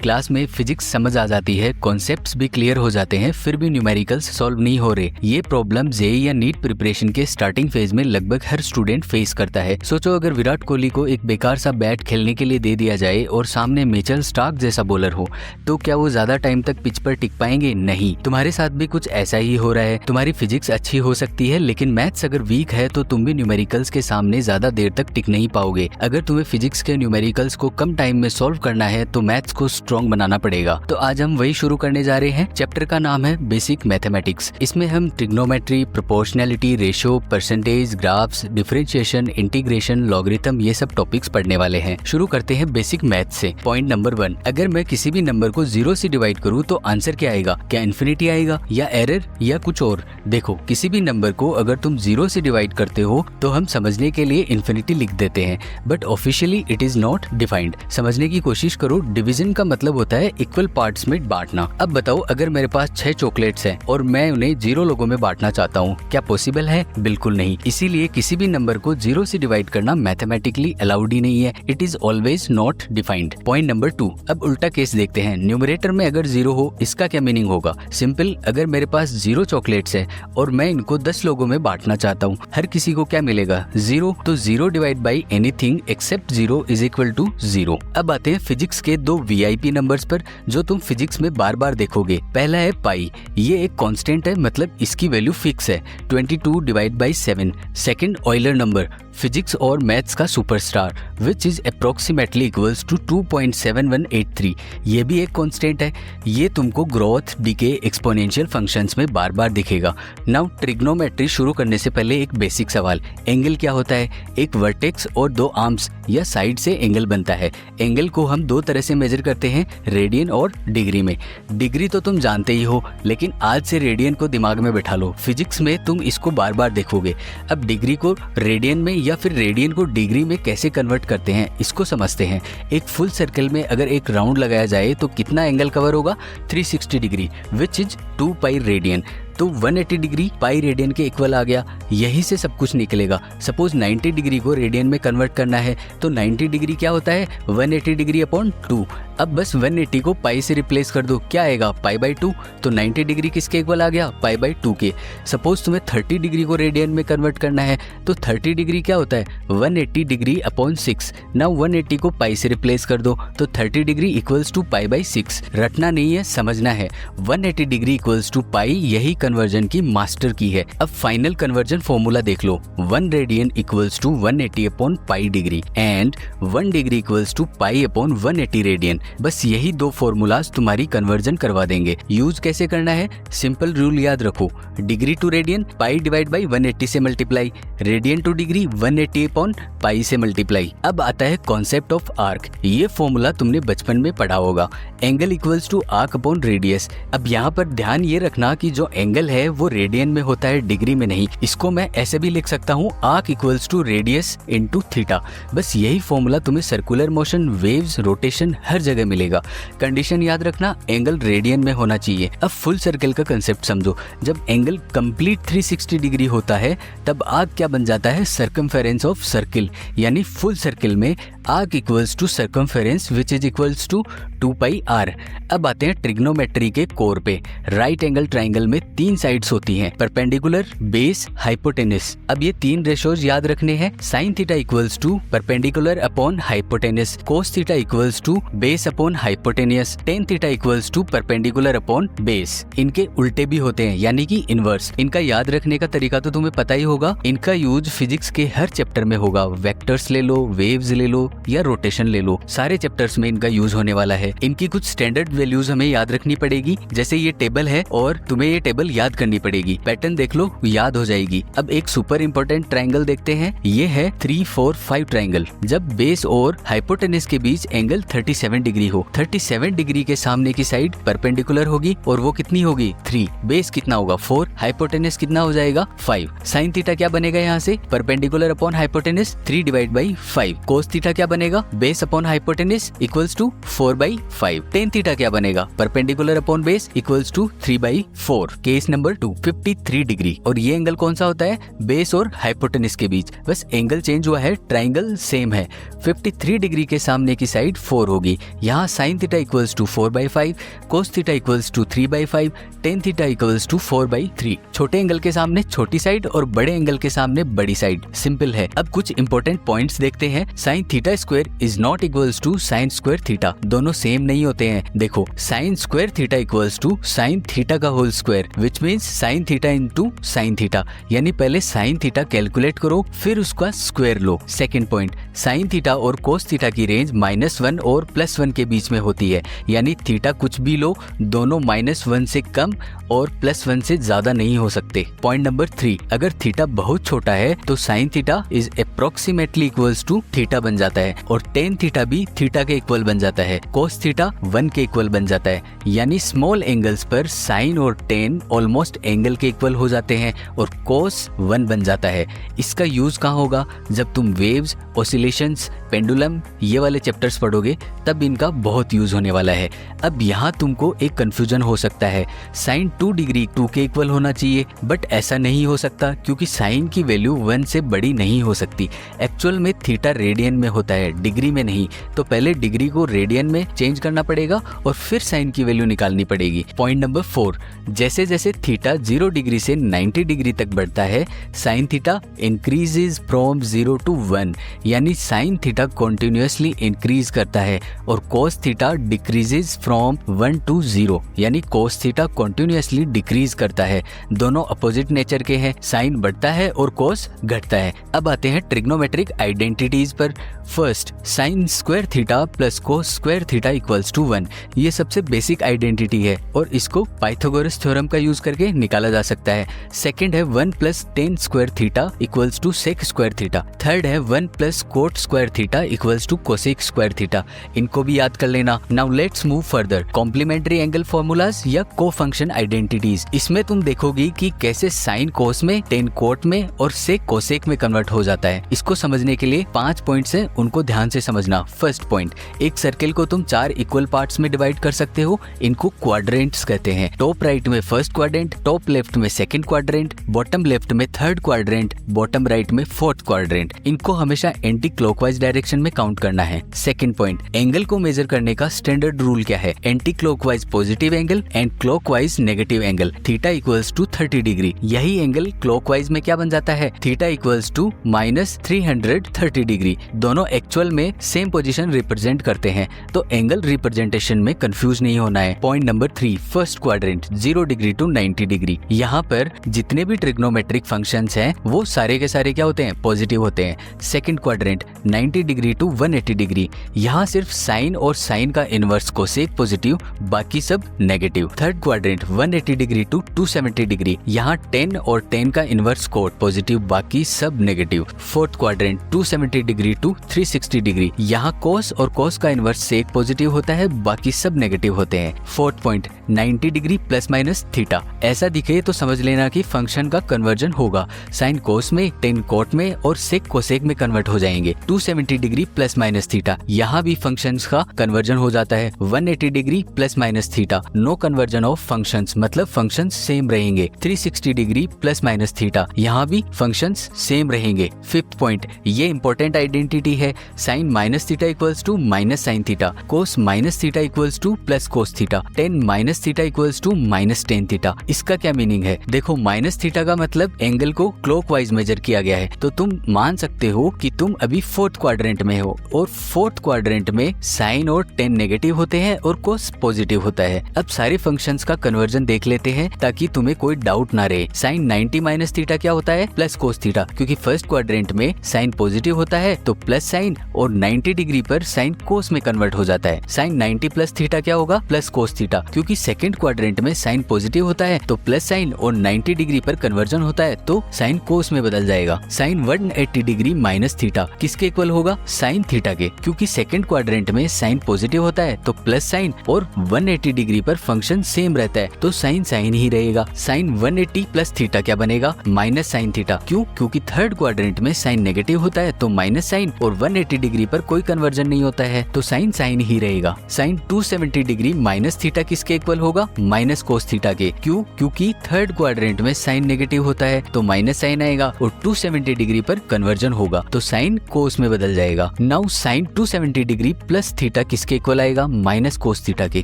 Class में physics समझ आ जाती है, कॉन्सेप्ट्स भी क्लियर हो जाते हैं, फिर भी न्यूमेरिकल्स सॉल्व नहीं हो रहे। ये प्रॉब्लम जेईई या नीट प्रिपरेशन के स्टार्टिंग फेज में लगभग हर स्टूडेंट फेस करता है। सोचो अगर विराट कोहली को एक बेकार सा बैट खेलने के लिए दे दिया जाए और सामने मिचेल स्टार्क जैसा बॉलर हो, तो क्या वो ज्यादा टाइम तक पिच पर टिक पाएंगे? नहीं। तुम्हारे साथ भी कुछ ऐसा ही हो रहा है। तुम्हारी फिजिक्स अच्छी हो सकती है, लेकिन मैथ्स अगर वीक है तो तुम भी न्यूमेरिकल्स के सामने ज्यादा देर तक टिक नहीं पाओगे। अगर तुम्हें फिजिक्स के न्यूमेरिकल्स को कम टाइम में सॉल्व करना है तो मैथ्स को स्ट्रॉन्ग बनाना पड़ेगा। तो आज हम वही शुरू करने जा रहे हैं। चैप्टर का नाम है बेसिक मैथमेटिक्स। इसमें हम trigonometry, proportionality, ratio, percentage, graphs, differentiation, integration, logarithm, ये सब टॉपिक्स पढ़ने वाले हैं। शुरू करते हैं बेसिक मैथ से। पॉइंट नंबर 1, अगर मैं किसी भी नंबर को 0 से डिवाइड करूँ तो आंसर क्या आएगा? क्या इन्फिनिटी आएगा या एरर या कुछ और? देखो, किसी भी नंबर को अगर तुम 0 से डिवाइड करते हो तो हम समझने के लिए इन्फिनिटी लिख देते हैं, but officially it is not defined. समझने की कोशिश करो। डिवीजन का मतलब होता है इक्वल पार्ट्स में बांटना। अब बताओ, अगर मेरे पास 6 चॉकलेट्स हैं और मैं उन्हें 0 लोगों में बांटना चाहता हूँ, क्या पॉसिबल है? बिल्कुल नहीं। इसीलिए किसी भी नंबर को 0 से डिवाइड करना मैथमेटिकली अलाउड ही नहीं है। It is always not defined. Point number 2, अब उल्टा केस देखते हैं। न्यूमरेटर में अगर 0 हो, इसका क्या मीनिंग होगा? सिंपल, अगर मेरे पास 0 चॉकलेट्स है और मैं इनको 10 लोगों में बांटना चाहता हूँ, हर किसी को क्या मिलेगा? 0। तो 0 divide by anything except 0 is equal to 0। अब आते हैं फिजिक्स के 2 वीआईपी नंबर्स पर जो तुम फिजिक्स में बार बार देखोगे। पहला है पाई। ये एक कांस्टेंट है, मतलब इसकी वैल्यू फिक्स है, 22 divide by 7। Second, Euler number, physics और मैथ्स का superstar, which is approximately equals to 2.7183। ये भी एक कांस्टेंट है। ये तुमको ग्रोथ, डीके, एक्सपोनेंशियल फंक्शंस में बार बार दिखेगा। नाउ ट्रिग्नोमेट्री शुरू करने से पहले एक बेसिक सवाल, एंगल क्या होता है? एक वर्टेक्स और 2 आर्म्स या साइड से एंगल बनता है। एंगल को हम 2 तरह से मेजर करते हैं, रेडियन और डिग्री में। डिग्री तो तुम जानते ही हो, लेकिन आज से रेडियन को दिमाग में बैठा लो। फिजिक्स में तुम इसको बार बार देखोगे। अब डिग्री को रेडियन में या फिर रेडियन को डिग्री में कैसे कन्वर्ट करते हैं, इसको समझते हैं। एक फुल सर्कल में अगर एक राउंड लगाया जाए तो कितना एंगल कवर होगा? 360 degree, which is 2 pi radian. तो 180 डिग्री पाई रेडियन के इक्वल आ गया। यही से सब कुछ निकलेगा। सपोज 90 डिग्री को रेडियन में कन्वर्ट करना है तो 90 डिग्री क्या होता है? 180 डिग्री अपॉन 2। अब बस 180 को पाई से रिप्लेस कर दो, क्या आएगा? Pi by 2। तो 90 डिग्री किसके इक्वल आ गया? पाई बाई 2 के। सपोज तुम्हें 30 डिग्री को रेडियन में कन्वर्ट करना है तो 30 डिग्री क्या होता है? 180 डिग्री अपॉन 6। नाउ 180 को पाई से रिप्लेस कर दो तो 30 degree equals to pi by 6। रटना नहीं है, समझना है। 180 डिग्री इक्वल्स टू पाई, यही कन्वर्जन की मास्टर की है। अब फाइनल कन्वर्जन फॉर्मूला देख लो। 1 radian equals to 180 upon pi degree and 1 degree equals to pi upon 180 radian. बस यही 2 फॉर्मूलाज तुम्हारी कन्वर्जन करवा देंगे। यूज कैसे करना है? सिंपल रूल याद रखो, degree to radian pi divide by 180 से multiply, radian to degree 180 upon pi से मल्टीप्लाई। अब आता है कॉन्सेप्ट ऑफ आर्क। ये फॉर्मूला तुमने बचपन में पढ़ा होगा, angle equals to arc upon radius. अब यहाँ पर ध्यान ये रखना कि जो एंगल है वो रेडियन में होता है, डिग्री में नहीं। इसको मैं ऐसे भी लिख सकता हूँ, arc equals to radius into theta. बस यही फॉर्मूला तुम्हें सर्कुलर मोशन, वेव्स, रोटेशन हर जगह मिलेगा। कंडीशन याद रखना, एंगल रेडियन में होना चाहिए। अब फुल सर्कल का कंसेप्ट समझो। जब एंगल कंप्लीट 360 डिग्री होता है तब आर्क क्या बन जाता है? Circumference of circle. यानी फुल सर्किल में arc equals to circumference which is equals to 2 pi R. अब आते हैं ट्रिग्नोमेट्री के कोर पे। राइट एंगल ट्राइंगल में 3 साइड्स होती हैं, परपेंडिकुलर, बेस, हाइपोटेनस। अब ये 3 रेशोज याद रखने हैं। Sine theta equals to perpendicular upon hypotenuse, cos theta equals to base upon hypotenuse, tan theta equals to perpendicular upon base. इनके उल्टे भी होते हैं, यानी कि इनवर्स। इनका याद रखने का तरीका तो तुम्हें पता ही होगा। इनका यूज फिजिक्स के हर चैप्टर में होगा। वेक्टर्स ले लो, वेव्स ले लो या रोटेशन ले लो, सारे चैप्टर्स में इनका यूज होने वाला है। इनकी कुछ स्टैंडर्ड वैल्यूज हमें याद रखनी पड़ेगी। जैसे ये टेबल है और तुम्हें ये टेबल याद करनी पड़ेगी। पैटर्न देख लो, याद हो जाएगी। अब एक सुपर इंपॉर्टेंट ट्रायंगल देखते हैं। ये है 3, 4, 5 ट्रायंगल। जब बेस और हाइपोटेनस के बीच एंगल 37 डिग्री हो, 37 डिग्री के सामने की साइड परपेंडिकुलर होगी और वो कितनी होगी? 3। बेस कितना होगा? 4। हाइपोटेनस कितना हो जाएगा? 5। साइन थीटा क्या बनेगा यहाँ से? Perpendicular upon hypotenuse 3 divide by 5। Cos theta क्या बनेगा, base upon hypotenuse equals to 4/5। Tan theta क्या बनेगा, perpendicular upon base equals to 3/4। Case number 2 53 degree. और ये एंगल कौन सा होता है, बेस और हाइपोटेनिस के बीच, बस एंगल चेंज हुआ है, ट्राइंगल सेम है। 53 डिग्री के सामने की साइड 4 होगी। यहाँ sine theta equals to 4/5, cos theta equals to 3/5, tan theta equals to 4/3। छोटे एंगल के सामने छोटी साइड और बड़े एंगल के सामने बड़ी साइड, सिंपल है। अब कुछ इंपॉर्टेंट पॉइंट्स देखते हैं। Sine theta square is not equals to sine square theta, दोनों सेम नहीं होते हैं। देखो, sine square theta equals to sine theta का whole square, which means sine theta into sine theta, यानी पहले साइन थीटा कैलकुलेट करो फिर उसका स्क्वायर लो। सेकंड पॉइंट, साइन थीटा और कोस थीटा की रेंज -1 और +1 के बीच में होती है, यानी थीटा कुछ भी लो, दोनों -1 से कम और +1 से ज्यादा नहीं हो सकते। पॉइंट नंबर 3, अगर थीटा बहुत छोटा है तो sine theta is approximately equals to theta बन जाता है, और टेन थीटा भी थीटा के इक्वल बन जाता है। कोस थीटा 1 के इक्वल बन जाता है, यानी स्मॉल एंगल्स पर साइन और टेन ऑलमोस्ट एंगल के इक्वल हो जाते हैं और कोस 1 बन जाता है। इसका यूज कहाँ होगा, जब तुम वेव्स, ऑसिलेशंस, पेंडुलम ये वाले चैप्टर्स पढ़ोगे तब इनका बहुत यूज होने वाला है। अब यहाँ तुमको एक कंफ्यूजन हो सकता है, साइन 2 डिग्री 2 के इक्वल होना चाहिए, बट ऐसा नहीं हो सकता क्योंकि साइन की वैल्यू 1 से बड़ी नहीं हो सकती। एक्चुअल में थीटा रेडियन में होता है, डिग्री में नहीं, तो पहले डिग्री को रेडियन में चेंज करना पड़ेगा और फिर साइन की वैल्यू निकालनी पड़ेगी। पॉइंट नंबर 4, जैसे जैसे थीटा 0 डिग्री से 90 डिग्री तक बढ़ता है, sine theta increases from 0 to 1, यानी साइन थीटा कॉन्टिन्यूसली इंक्रीज करता है, और cos theta decreases from 1 to 0, यानी कोस थीटा कॉन्टिन्यूसली डिक्रीज करता है। दोनों अपोजिट नेचर के हैं, साइन बढ़ता है और कोस घटता है। अब आते हैं ट्रिग्नोमेट्रिक आइडेंटिटीज पर। First, sine square theta plus cos square theta equals to 1, ये सबसे बेसिक आइडेंटिटी है और इसको पाइथागोरस थ्योरम का यूज करके निकाला जा सकता है। सेकंड है 1 + tan square theta equals to sec square theta. Third है 1 + cot square theta equals to cosec square theta. इनको भी याद कर लेना। Now let's move further, complementary angle formulas या को फंक्शन आइडेंटिटीज। इसमें तुम देखोगी कि कैसे साइन कोस में, tan कोट में और sec कोसेक में कन्वर्ट हो जाता है। इसको समझने के लिए 5 पॉइंट्स हैं, उनको ध्यान से समझना। फर्स्ट पॉइंट, एक सर्किल को तुम 4 इक्वल पार्ट्स में डिवाइड कर सकते हो, इनको क्वाड्रेंट्स कहते हैं। टॉप राइट में फर्स्ट क्वाड्रेंट, टॉप लेफ्ट में सेकंड क्वाड्रेंट, बॉटम लेफ्ट में थर्ड क्वाड्रेंट, बॉटम राइट में फोर्थ क्वाड्रेंट। इनको हमेशा एंटी क्लॉकवाइज डायरेक्शन में काउंट करना है। सेकंड पॉइंट, एंगल को मेजर करने का स्टैंडर्ड रूल क्या है, anti clockwise positive angle and clockwise negative angle. Theta equals to 30 degree, यही एंगल क्लॉकवाइज में क्या बन जाता है, थीटा इक्वल्स टू -330 डिग्री। दोनों एक्चुअल में सेम पोजीशन रिप्रेजेंट करते हैं, तो एंगल रिप्रेजेंटेशन में कंफ्यूज नहीं होना है। Point number 3, first quadrant 0 degree to 90 degree. यहाँ पर जितने भी ट्रिग्नोमेट्रिक फंक्शंस हैं वो सारे के सारे क्या होते हैं, पॉजिटिव होते हैं। Second quadrant 90 degree to 180 degree, यहाँ सिर्फ साइन और साइन का इनवर्स कोसेक पॉजिटिव, बाकी सब negative. Third quadrant 180 degree to 270 degree, यहाँ 10 और 10 का इनवर्स कोट पॉजिटिव, बाकी सब negative. Fourth quadrant 270 degree to 360 degree, यहाँ कोस और कोस का इनवर्स सेक पॉजिटिव होता है, बाकी सब नेगेटिव होते हैं। फोर्थ पॉइंट 90 डिग्री ± थीटा, ऐसा दिखे तो समझ लेना कि फंक्शन का कन्वर्जन होगा, साइन कोस में, टेन कोट में और सेक कोसेक में कन्वर्ट हो जाएंगे। 270 डिग्री ± थीटा, यहाँ भी फंक्शंस का कन्वर्जन हो जाता है। 180 degree ± theta, no conversion of functions, मतलब फंक्शंस सेम रहेंगे। 360 डिग्री ± थीटा, यहाँ भी फंक्शंस सेम रहेंगे। फिफ्थ पॉइंट, ये इंपॉर्टेंट आइडेंटिटी है, sine -θ equals to -sin theta, cos -θ equals to +cos theta, tan -θ equals to -tan theta. इसका क्या meaning है, देखो -θ का मतलब एंगल को क्लॉकवाइज मेजर किया गया है, तो तुम मान सकते हो कि तुम अभी फोर्थ क्वाड्रेंट में हो और फोर्थ क्वाड्रेंट में साइन और tan नेगेटिव होते हैं और कोस पॉजिटिव होता है। अब सारे फंक्शंस का कन्वर्जन देख लेते हैं ताकि तुम्हें कोई डाउट ना रहे। साइन 90 -θ क्या होता है, +cos थीटा, क्योंकि फर्स्ट क्वाड्रेंट में साइन पॉजिटिव होता है तो प्लस साइन, और 90 डिग्री पर साइन कोस में कन्वर्ट हो जाता है। साइन 90 + θ क्या होगा, +cos थीटा, क्योंकि सेकंड क्वाड्रेंट में साइन पॉजिटिव होता है तो प्लस साइन, और 90 डिग्री पर कन्वर्जन होता है तो साइन कोस में बदल जाएगा। साइन 180 डिग्री -θ किसके इक्वल होगा, साइन थीटा के, क्योंकि सेकंड क्वाड्रेंट में साइन पॉजिटिव होता है तो प्लस साइन, और 180 डिग्री पर फंक्शन सेम रहता है तो साइन साइन ही रहेगा। साइन 180 + θ क्या बनेगा, -sin थीटा, क्यों, क्योंकि थर्ड क्वाड्रेंट में साइन नेगेटिव होता है तो -sin, और 180 डिग्री पर कोई कन्वर्जन नहीं होता है तो साइन साइन ही रहेगा। साइन 270 डिग्री माइनस थीटा किसके इक्वल होगा? माइनस कोस थीटा के। क्यों? क्योंकि थर्ड क्वाड्रेंट में साइन नेगेटिव होता है तो माइनस साइन आएगा और 270 डिग्री पर कन्वर्जन होगा तो साइन कोस में बदल जाएगा। Now sine 270 degree plus theta किसके इक्वल आएगा? माइनस कोस थीटा के।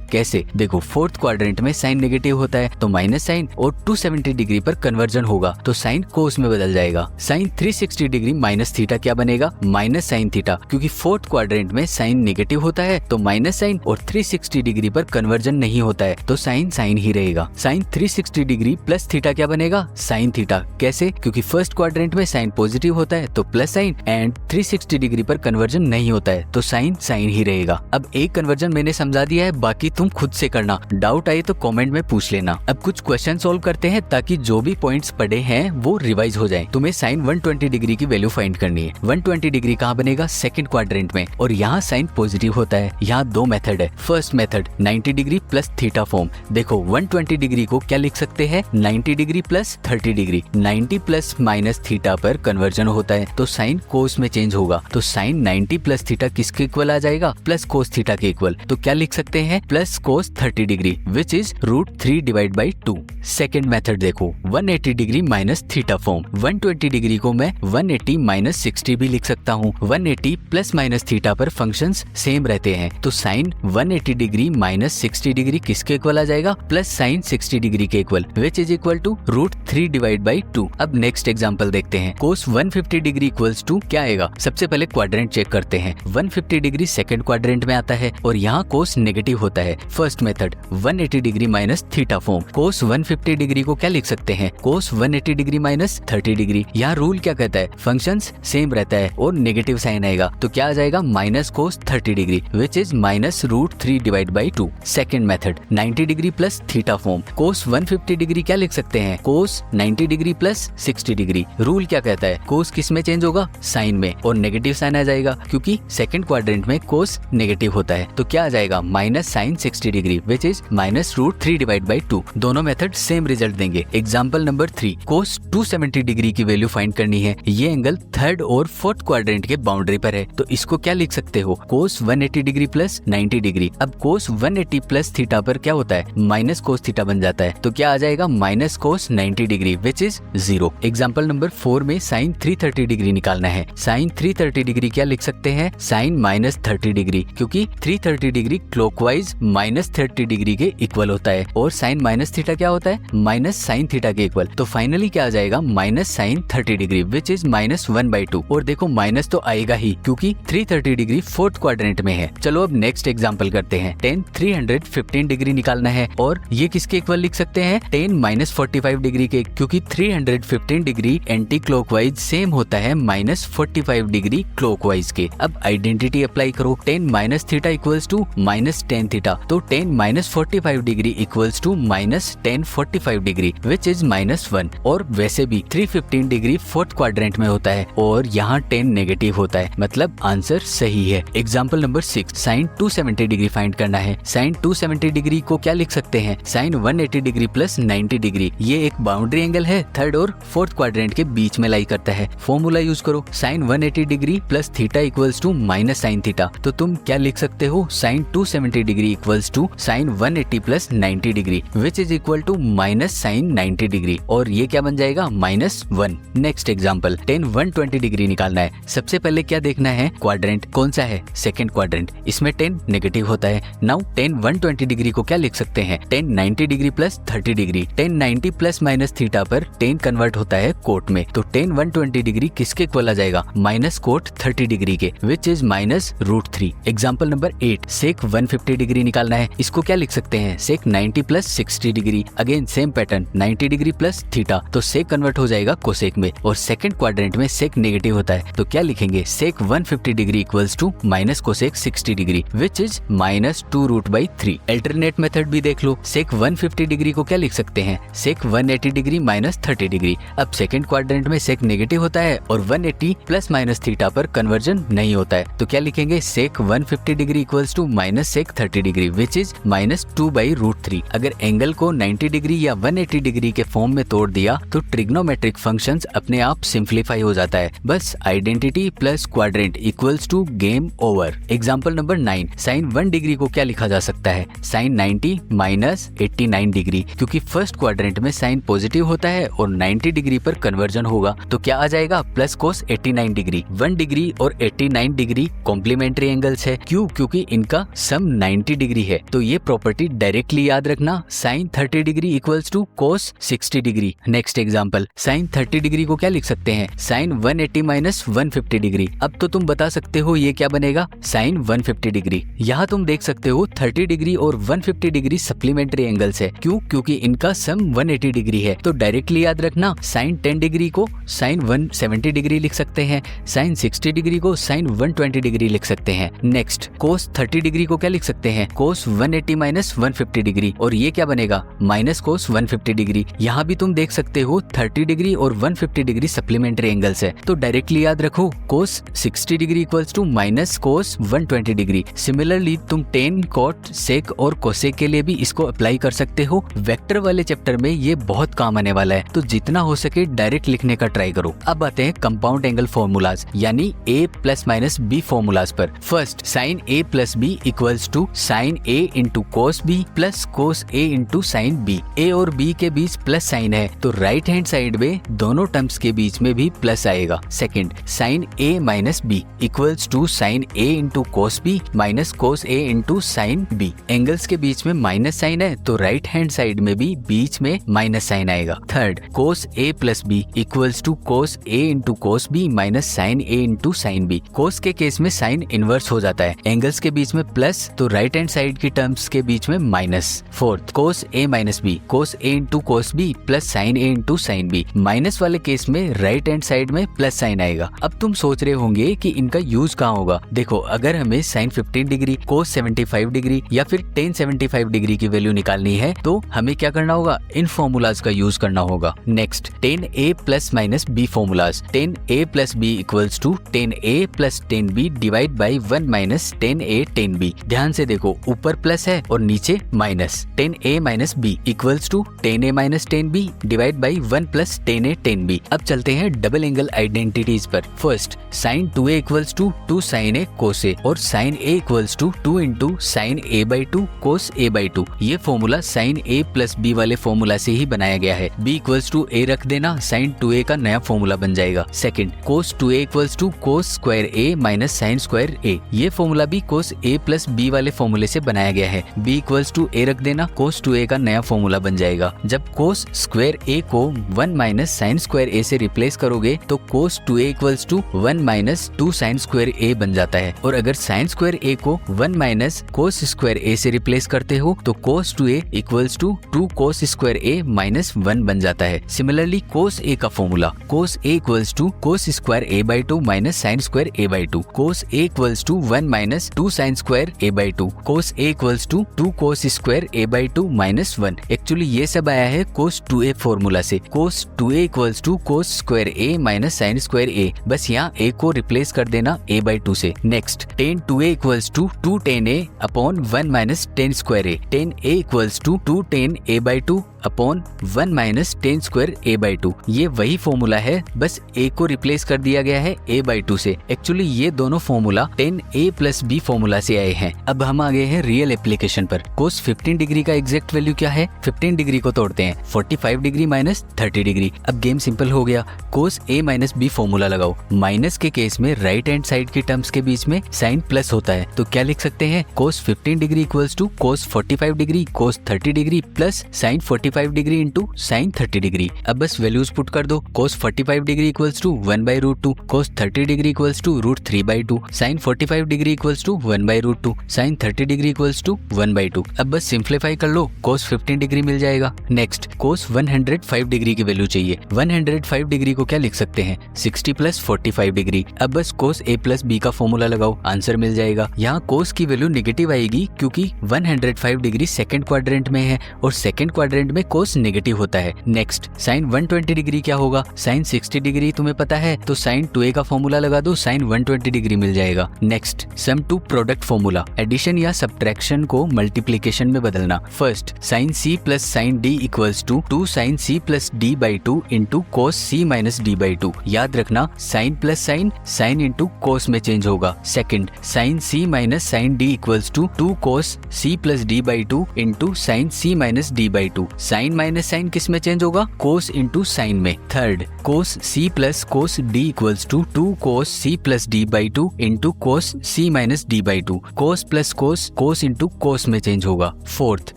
कैसे? देखो फोर्थ क्वाड्रेंट में साइन नेगेटिव होता है तो माइनस साइन और 270 डिग्री पर कन्वर्जन होगा तो साइन कोस में बदल जाएगा। साइन 360 डिग्री माइनस थीटा क्या बनेगा? माइनस साइन थीटा, क्योंकि फोर्थ क्वाड्रेंट में साइन नेगेटिव होता है तो माइनस साइन और 360 डिग्री पर कन्वर्जन नहीं होता है तो साइन साइन ही रहेगा। साइन 360 डिग्री प्लस थीटा क्या बनेगा? Sine theta. कैसे? क्योंकि फर्स्ट क्वाड्रेंट में साइन पॉजिटिव होता है तो प्लस साइन एंड 360 डिग्री पर कन्वर्जन नहीं होता है तो साइन साइन ही रहेगा। अब एक कन्वर्जन मैंने समझा दिया है, बाकी तुम खुद से करना। डाउट आए तो कमेंट में पूछ लेना। अब कुछ क्वेश्चन सॉल्व करते हैं ताकि जो भी पॉइंट्स पढ़े हैं वो रिवाइज हो जाए। तुम्हें साइन 120 डिग्री की वैल्यू फाइंड करनी है। 120 डिग्री कहाँ बनेगा? सेकंड क्वाड्रेंट में, और यहाँ साइन पॉजिटिव होता है। यहाँ दो मेथड है। First method 90 degree plus theta form. देखो 120 डिग्री को क्या लिख सकते हैं? 90 degree plus 30 degree. 90 plus minus theta पर कन्वर्जन होता है तो साइन कोस में चेंज होगा तो साइन 90 प्लस थीटा किसके इक्वल आ जाएगा? प्लस कोस थीटा के इक्वल। तो क्या लिख सकते हैं? Plus cos 30 degree which is √3 divide by 2। Second method देखो 180 degree minus theta form. 120 degree को मैं 180 माइनस 60 भी लिख सकता हूँ। 180 प्लस माइनस थीटा पर फंक्शंस सेम रहते हैं तो साइन 180 डिग्री माइनस 60 डिग्री किसके इक्वल आ जाएगा? प्लस साइन 60 डिग्री के equal which is equal to √3 divide by 2। अब नेक्स्ट एग्जांपल देखते हैं। कोस 150 डिग्री इक्वल्स टू क्या आएगा? सबसे पहले क्वाड्रेंट चेक करते हैं। 150 डिग्री सेकंड क्वाड्रेंट में आता है और यहाँ कोस नेगेटिव होता है। First method 180 degree minus theta form. Cos 150 degree को क्या लिख सकते हैं? Cos 180 degree minus 30 degree. यहाँ रूल क्या कहता है? फंक्शंस सेम रहता है और नेगेटिव साइन आएगा तो क्या आ जाएगा? Minus cos 30 degree which is minus √3 divide by 2। Second method 90 degree plus theta form. Cos 150 degree क्या लिख सकते हैं? कोस 90 डिग्री प्लस 60 डिग्री। रूल क्या कहता है? कोस किस में चेंज होगा? साइन में, और नेगेटिव साइन आ जाएगा क्योंकि सेकंड क्वाड्रेंट में कोस नेगेटिव होता है तो क्या आ जाएगा? Minus sine 60 degree which is minus √3 divide by 2। दोनों मेथड सेम रिजल्ट देंगे। एग्जाम्पल नंबर 3, कोस 270 डिग्री की वैल्यू फाइंड करनी है। ये एंगल थर्ड और फोर्थ क्वाड्रेंट के बाउंड्री पर है तो इसको क्या लिख सकते हो? Cos 180 degree plus 90 degree. अब कोस 180 प्लस थीटा पर क्या होता है? माइनस कोस थीटा बन जाता है तो क्या आ जाएगा? Minus cos 90 degree which is 0। Example number 4 में साइन 330 डिग्री निकालना है। साइन 330 डिग्री क्या लिख सकते हैं? साइन माइनस 30 डिग्री, क्योंकि 330 डिग्री क्लॉकवाइज माइनस 30 डिग्री के इक्वल होता है और साइन माइनस थीटा क्या होता है? माइनस साइन थीटा के इक्वल। तो फाइनली क्या आ जाएगा? Minus sine 30 degree which is minus 1/2। और देखो माइनस तो आएगा ही क्योंकि 330 डिग्री फोर्थ क्वाड्रेंट में है। चलो अब नेक्स्ट एग्जांपल करते हैं। tan 315 डिग्री निकालना है और ये किसके इक्वल लिख सकते हैं? tan माइनस 45 डिग्री के, क्योंकि 315 डिग्री एंटी क्लॉकवाइज सेम होता है माइनस 45 डिग्री क्लॉकवाइज के। अब आइडेंटिटी अप्लाई करो। tan minus theta equals to minus tan theta, तो tan minus 45 degree equals to minus tan 45 degree which is -1। और वैसे भी 315 डिग्री फोर्थ क्वाड्रेंट में होता है और यहाँ tan नेगेटिव होता है, मतलब आंसर सही है। Example number 6, sine 270 degree find करना है। साइन 270 डिग्री को क्या लिख सकते हैं? Sine 180 degree plus 90 degree. ये एक बाउंड्री एंगल है, थर्ड और फोर्थ क्वाड्रेंट के बीच में लाई करता है। फॉर्मूला यूज करो। Sine 180 degree plus theta equals to minus sine theta, तो तुम क्या लिख सकते हो? Sine 270 degree equals to sine 180 plus 90 degree which is equal to minus sine 90 degree, और ये क्या बन जाएगा? -1। नेक्स्ट एग्जाम्पल, tan 120 डिग्री निकालना है। सबसे पहले क्या देखना है? क्वाड्रेंट कौन सा है? सेकंड क्वाड्रेंट, इसमें tan नेगेटिव होता है। नाउ tan 120 डिग्री को क्या लिख सकते हैं? tan 90 degree plus 30 degree. tan 90 plus minus theta पर tan कन्वर्ट होता है कोट में, तो tan 120 डिग्री किसके इक्वल आ जाएगा? माइनस कोट 30 डिग्री के which is -√3। Example number 8, sec 150 degree निकालना है। इसको क्या लिख सकते हैं? Sec 90 plus 60 degree. Again same pattern, 90 degree plus theta, तो सेक कन्वर्ट हो जाएगा कोसेक में, और सेकंड क्वाड्रेंट में सेक नेगेटिव होता है तो क्या लिखेंगे? Sec 150 degree equals to minus cosec 60 degree which is -2√3। Alternate method भी देख लो। सेक 150 डिग्री को क्या लिख सकते हैं? Sec 180 degree minus 30 degree. अब सेकंड क्वाड्रेंट में सेक नेगेटिव होता है और 180 प्लस माइनस थीटा पर कन्वर्जन नहीं होता है तो क्या लिखेंगे? Sec 150 degree equals to minus sec 30 degree which is -2/√3। अगर एंगल को 90 डिग्री या 180 डिग्री के फॉर्म में तोड़ दिया तो ट्रिग्नोमेट्रिक फंक्शंस अपने आप सिंप्लीफाई हो जाता है। बस identity plus quadrant equals to game over. Example number 9, sine 1 degree को क्या लिखा जा सकता है? साइन 90 माइनस 89 डिग्री, क्योंकि फर्स्ट क्वाड्रेंट में साइन पॉजिटिव होता है और 90 डिग्री पर कन्वर्जन होगा तो क्या आ जाएगा? Plus cos 89 degree. 1 डिग्री और 89 डिग्री कॉम्प्लीमेंट्री एंगल्स है। क्यों? क्योंकि इनका सम 90 डिग्री है। तो ये प्रॉपर्टी डायरेक्टली याद रखना, sine 30 degree equals to cos 60 degree. Next example, sine 30 degree को क्या लिख सकते हैं? Sine 180 minus 150 degree. अब तो तुम बता सकते हो ये क्या बनेगा? Sine 150 degree. यहाँ तुम देख सकते हो 30 डिग्री और 150 डिग्री सप्लीमेंट्री एंगल्स है। क्यों? क्योंकि इनका सम 180 डिग्री है। तो डायरेक्टली याद रखना, साइन 10 डिग्री को साइन 170 डिग्री लिख सकते हैं, साइन 60 डिग्री को साइन 120 डिग्री लिख सकते हैं। नेक्स्ट, कोस 30 डिग्री को क्या लिख सकते हैं? कोस 180 माइनस 150 डिग्री, और ये क्या बनेगा? Minus cos 150 degree. यहाँ भी तुम देख सकते हो 30 डिग्री और 150 डिग्री सप्लीमेंट्री एंगल्स है। तो डायरेक्टली याद रखो, cos 60 degree equals to minus cos 120 degree. Similarly तुम टेन, कॉट, सेक और कोसेक के लिए भी इसको अप्लाई कर सकते हो। वेक्टर वाले चैप्टर में ये बहुत काम आने वाला है, तो जितना हो सके डायरेक्ट लिखने का ट्राई करो। अब आते हैं कंपाउंड एंगल फॉर्मूलाज यानी a plus minus b formulas पर। First, sine a plus b equals to sine a into cos b plus cos a into sine b। a और b के बीच प्लस साइन है तो राइट हैंड साइड में दोनों terms के बीच में भी प्लस आएगा। Second, sine a minus b equals to sine a into cos b minus cos a into sine b। Angles के बीच में माइनस साइन है तो राइट हैंड साइड में भी बीच में माइनस साइन आएगा। Third, cos a plus b equals to cos a into cos b minus sine a into sine b। Cos के केस में साइन इनवर्स हो जाता है, एंगल्स के बीच में प्लस तो राइट हैंड साइड की टर्म्स के बीच में minus. Fourth, cos a minus b cos a into cos b plus sign a into sine b। Minus वाले केस में राइट हैंड साइड में प्लस साइन आएगा। अब तुम सोच रहे होंगे कि इनका यूज कहाँ होगा। देखो, अगर हमें साइन 15 डिग्री, कोस 75 डिग्री या फिर टेन 75 डिग्री की वैल्यू निकालनी है तो हमें क्या करना होगा? इन फॉर्मूलाज का यूज करना होगा। Next, tan a plus minus b formulas. Tan a plus b equals to tan a plus tan b divide by 1 minus tan a tan b। ध्यान से देखो, ऊपर प्लस है और नीचे minus. Tan a minus b equals to tan a minus tan b divide by 1 plus tan a tan b। अब चलते हैं डबल एंगल आइडेंटिटीज पर। First, sine 2a equals to 2 sine a cos a और sine a equals to 2 into sine a by 2 cos a by 2। ये formula sine a plus b वाले formula से ही बनाया गया है। b इक्वल्स टू a रख देना, साइन 2a का नया फॉर्मूला बन जाएगा। Second, cos 2a equals to cos square a minus sine square a। ये फॉर्मूला भी कोस a प्लस b वाले फॉर्मूले से बनाया गया है। b इक्वल्स टू a रख देना, कोस 2a का नया फॉर्मूला बन जाएगा। जब कोस स्क्वायर a को 1 माइनस साइन स्क्वायर a से रिप्लेस करोगे तो cos 2a equals to 1 minus 2 sine square a बन जाता है। और अगर साइन स्क्वायर a को 1 माइनस कोस स्क्वायर a से रिप्लेस करते हो तो cos 2a equals to 2 cos square a minus 1 बन जाता है। सिमिलरली कोस a का formula, cos a equals to cos square a by 2 minus sine square a by 2। Cos a equals to 1 minus 2 sine square a by 2। Cos a equals to 2 cos square a by 2 minus 1। Actually ये सब आया है cos 2a formula से। Cos 2a equals to cos square a minus sine square a, बस यहाँ a को replace कर देना a बाई 2 से। Next, tan 2a equals to 2 tan a upon 1 minus tan square a। Tan a equals to 2 tan a by 2 upon 1 minus tan square a by 2। ये वही formula है, बस a को replace कर दिया गया है a बाई 2 से। एक्चुअली ये दोनों formula 10a plus b formula से आए हैं। अब हम आ गए हैं रियल एप्लीकेशन पर। कोस 15 डिग्री का एग्जैक्ट वैल्यू क्या है? 15 डिग्री को तोड़ते हैं, 45 डिग्री माइनस 30 डिग्री। अब गेम सिंपल हो गया, कोस a माइनस b फॉर्मूला लगाओ। माइनस के केस में राइट हैंड साइड की टर्म्स के बीच में साइन प्लस होता है तो क्या लिख सकते हैं? Cos 15 degree equals to cos 45 degree cos 30 degree plus sine 45 degree into sine 30 degree. अब बस वैल्यूज पुट कर दो। Cos 45 degree equals to 1 by root 2, cos 30 degree equals to root 3 by 2, sine 45 degree equals to 1 by root 2, sine 30 degree equals to 1 by 2। अब बस simplify कर लो, कोस 15 degree मिल जाएगा। Next, कोस 105 degree की वैल्यू चाहिए। 105 डिग्री को क्या लिख सकते हैं? 60 प्लस 45 डिग्री। अब बस कोस a प्लस b का फॉर्मूला लगाओ, आंसर मिल जाएगा। यहाँ कोस की वैल्यू नेगेटिव आएगी क्योंकि 105 डिग्री सेकंड क्वाड्रेंट में है और सेकंड क्वाड्रेंट में कोस नेगेटिव होता है। नेक्स्ट साइन 120 डिग्री क्या होगा, साइन 60 डिग्री तुम्हें पता है, तो साइन 2a का फॉर्मूला लगा दो, साइन 120 डिग्री मिल जाएगा। Next sum to product formula, addition या सब्ट्रैक्शन को मल्टीप्लीकेशन में बदलना। First sine c plus sine d equals to 2 sine c plus d by 2 into cos c minus d by 2। याद रखना sine plus sine sine into cos में change होगा। Second sine c minus sine d equals to 2 cos c plus d by 2 into sine c minus d by 2। Sine minus sine किस में change होगा, cos into sine में। Third cos c plus cos d equals to 2 cos c plus d by 2 into cos c minus d by 2। Cos plus cos cos into cos में change होगा। Fourth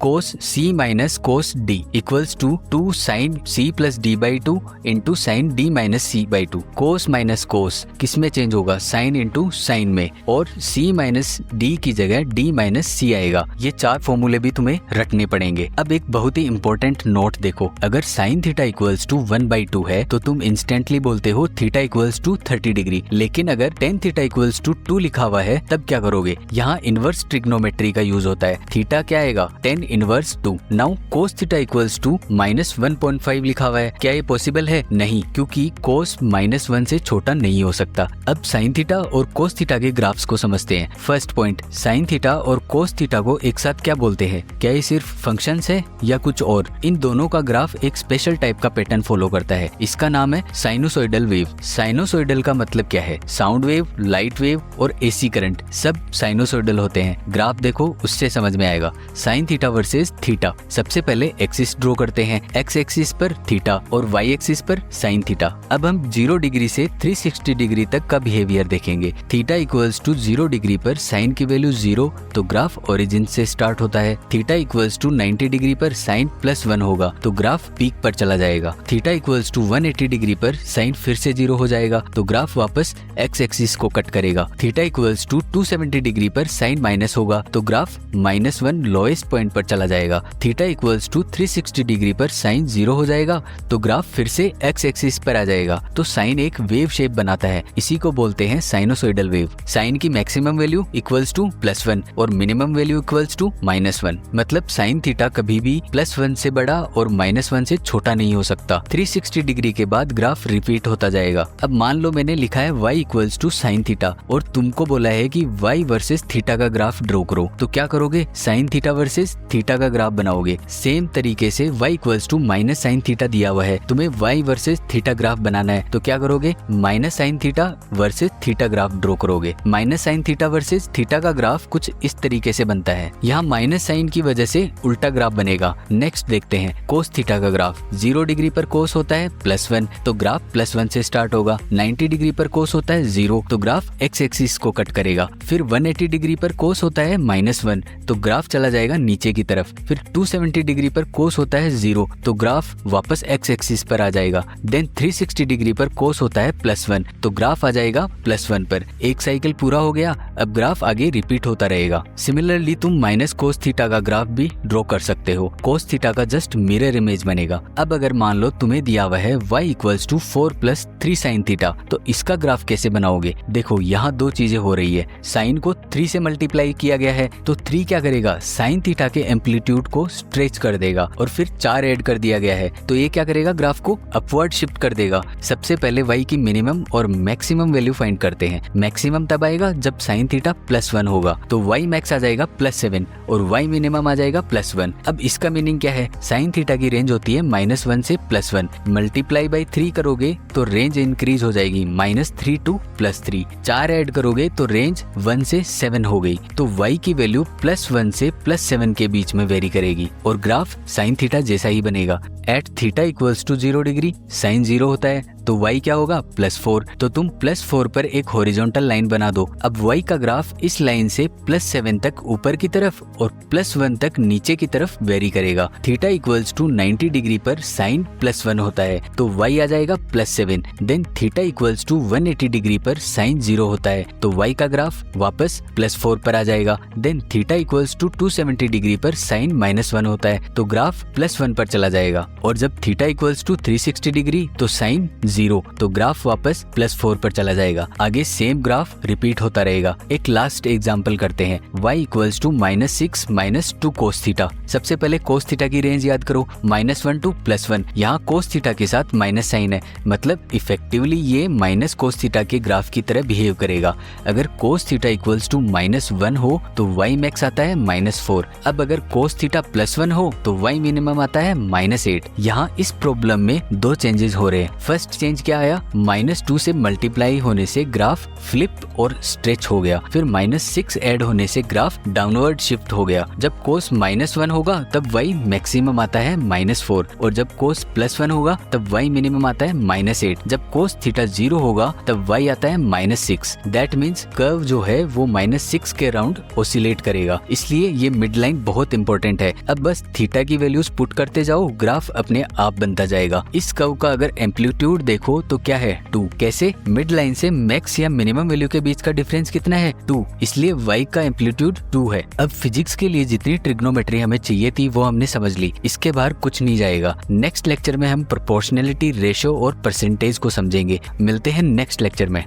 cos c minus cos d equals to 2 sine c plus d by 2 into sine d minus c by 2। Cos minus cos किस में change होगा, sine into sine में, और c minus d की जगह d minus c आएगा। ये 4 फॉर्मूले भी तुम्हें रटने पड़ेंगे। अब एक बहुत ही इंपॉर्टेंट नोट देखो, अगर साइन थीटा इक्वल्स टू 1/2 है तो तुम इंस्टेंटली बोलते हो थीटा इक्वल्स टू 30 डिग्री। लेकिन अगर टेन थीटा इक्वल्स टू 2 लिखा हुआ है तब क्या करोगे, यहाँ इनवर्स ट्रिग्नोमेट्री का यूज होता है। थीटा क्या आएगा, 10 inverse 2। Now cos theta equals to minus 1.5 लिखा हुआ है, क्या ये पॉसिबल है, नहीं, क्योंकि कोस -1 से छोटा नहीं हो सकता। अब साइन थीटा और कोस थीटा के ग्राफ्स को समझते हैं। फर्स्ट पॉइंट, साइन थीटा और कोस थीटा को एक साथ क्या बोलते हैं, क्या ये सिर्फ फंक्शंस है या कुछ और। इन दोनों का ग्राफ एक स्पेशल टाइप का पैटर्न फॉलो करता है, इसका नाम है साइनोसॉइडल वेव। साइनोसॉइडल का मतलब क्या है, साउंड वेव, लाइट वेव और एसी करंट सब साइनोसॉइडल होते हैं। ग्राफ देखो उससे समझ में आएगा। साइन थीटा वर्सेस थीटा, सबसे पहले एक्सिस ड्रॉ करते हैं, एक्स एक्सिस पर थीटा और वाई एक्सिस पर साइन थीटा। अब हम 0 डिग्री से 360 डिग्री तक का बिहेवियर देखेंगे। थीटा इक्वल्स टू 0 डिग्री पर साइन की वैल्यू 0, तो ग्राफ ओरिजिन से स्टार्ट होता है। थीटा इक्वल्स टू 90 डिग्री पर साइन +1 होगा, तो ग्राफ पीक पर चला जाएगा। थीटा इक्वल्स टू 180 डिग्री पर साइन फिर से 0 हो जाएगा, तो ग्राफ वापस एक्स एक्सिस को कट करेगा। थीटा इक्वल्स टू 270 डिग्री पर साइन माइनस होगा, तो ग्राफ -1 लोएस्ट पॉइंट पर चला जाएगा। थीटा इक्वल्स टू 360 डिग्री पर साइन 0 हो जाएगा, तो ग्राफ फिर से एक्स एक्सिस पर आ जाएगा। तो साइन एक वेव शेप बनाता है, इसी को बोलते हैं साइनोसॉइडल वेव। साइन की मैक्सिमम वैल्यू इक्वल्स टू +1 और मिनिमम वैल्यू इक्वल्स टू -1, मतलब साइन थीटा कभी भी +1 से बड़ा और -1 से छोटा नहीं हो सकता। 360 डिग्री के बाद ग्राफ रिपीट होता जाएगा। अब मान लो मैंने लिखा है y equals to sine theta और तुमको बोला है कि y वर्सेस थीटा का ग्राफ ड्रॉ करो, तो क्या करोगे, साइन थीटा वर्सेस थीटा का ग्राफ बनाओगे। सेम तरीके से y equals to minus sine theta दिया हुआ है, तुम्हें y वर्सेस थीटा ग्राफ बनाना है, तो क्या करोगे, minus sine theta versus theta graph draw करोगे। Minus sine theta versus theta का ग्राफ कुछ इस तरीके से बनता है। यहाँ माइनस साइन की वजह से उल्टा ग्राफ बनेगा। नेक्स्ट देखते हैं कोस थीटा का ग्राफ। 0 डिग्री पर कोस होता है +1, तो ग्राफ +1 से स्टार्ट होगा। 90 डिग्री पर कोस होता है 0, तो ग्राफ एक्स एक्सिस को कट करेगा। फिर 180 डिग्री पर कोस होता है -1, तो ग्राफ चला जाएगा नीचे की तरफ। फिर 270 डिग्री पर कोस होता है 0, तो ग्राफ वापस एक्स एक्सिस पर आ जाएगा। देन 360 डिग्री पर कोस होता है +1, तो ग्राफ आ जाएगा +1 पर। एक साइकिल पूरा हो गया, अब ग्राफ आगे रिपीट होता रहेगा। सिमिलरली तुम माइनस कोस थीटा का ग्राफ भी ड्रॉ कर सकते हो। कोस थीटा का जस्ट मिरर इमेज बनेगा। अब अगर मान लो तुम्हें दिया हुआ है y equals to 4 + 3 sine theta, तो इसका ग्राफ कैसे बनाओगे। देखो यहाँ 2 चीजें हो रही है, साइन को 3 से मल्टीप्लाई किया गया है, तो 3 क्या करेगा, साइन थीटा के एम्पलीट्यूड को स्ट्रेच कर देगा, और फिर 4 ऐड कर दिया गया है, तो ये क्या करेगा, ग्राफ को अपवर्ड शिफ्ट कर देगा। सबसे पहले y की मिनिमम और मैक्सिमम वैल्यू फाइंड करते हैं। मैक्सिमम तब आएगा जब साइन थीटा +1 होगा, तो y मैक्स आ जाएगा +7 और y मिनिमम आ जाएगा +1। अब इसका मीनिंग क्या है, साइन थीटा की रेंज होती है -1 से +1, मल्टीप्लाई बाई 3 करोगे तो रेंज इंक्रीज हो जाएगी -3 to +3। 4 ऐड करोगे तो रेंज 1 से 7 हो गई, तो y की वैल्यू +1 से +7 के बीच में वेरी करेगी और ग्राफ साइन थीटा जैसा ही बनेगा। At theta equals to 0 degree sine 0 होता है, तो y क्या होगा, +4, तो तुम +4 पर एक हॉरिजॉन्टल लाइन बना दो। अब y का ग्राफ इस लाइन से +7 तक ऊपर की तरफ और +1 तक नीचे की तरफ वेरी करेगा। थीटा इक्वल्स टू 90 डिग्री पर साइन +1 होता है, तो y आ जाएगा +7। Then theta equals to 180 degree पर साइन 0 होता है, तो y का ग्राफ वापस +4 पर आ जाएगा। Then theta equals to 270 degree पर साइन -1 होता है, तो ग्राफ +1 पर चला जाएगा। और जब थीटा इक्वल्स टू 360 डिग्री तो साइन 0 तो ग्राफ वापस +4 पर चला जाएगा। आगे सेम ग्राफ रिपीट होता रहेगा। एक लास्ट एग्जांपल करते हैं, y equals to -6 - 2 cos theta. सबसे पहले cos थीटा की रेंज याद करो, -1 to +1। यहाँ cos थीटा के साथ माइनस साइन है, मतलब इफेक्टिवली ये माइनस cos थीटा के ग्राफ की तरह बिहेव करेगा। अगर cos थीटा इक्वल्स टू -1 हो तो y मैक्स आता है -4। अब अगर cos थीटा +1 हो तो y मिनिमम आता है -8। यहाँ इस प्रॉब्लम में दो चेंजेस हो रहे हैं। फर्स्ट चेंज क्या आया, -2 से मल्टीप्लाई होने से ग्राफ फ्लिप और स्ट्रेच हो गया। फिर -6 ऐड होने से ग्राफ डाउनवर्ड शिफ्ट हो गया। जब cos -1 होगा तब y मैक्सिमम आता है -4 और जब cos +1 होगा तब y मिनिमम आता है -8। जब cos थीटा 0 होगा तब y आता है -6। दैट मीन्स कर्व जो है वो -6 के अराउंड ऑसिलेट करेगा, इसलिए ये मिड लाइन बहुत इंपॉर्टेंट है। अब बस थीटा की वैल्यूज पुट करते जाओ, ग्राफ अपने आप बनता जाएगा। इस कर्व का अगर एम्पलीट्यूड देखो तो क्या है 2। कैसे, मिड लाइन से मैक्स या मिनिमम वैल्यू के बीच का डिफरेंस कितना है 2, इसलिए y का एम्पलीट्यूड 2 है। अब फिजिक्स के लिए जितनी ट्रिग्नोमेट्री हमें चाहिए थी वो हमने समझ ली, इसके बाहर कुछ नहीं जाएगा। नेक्स्ट लेक्चर में हम प्रोपोर्शनलिटी, रेशियो और परसेंटेज को समझेंगे। मिलते हैं नेक्स्ट लेक्चर में।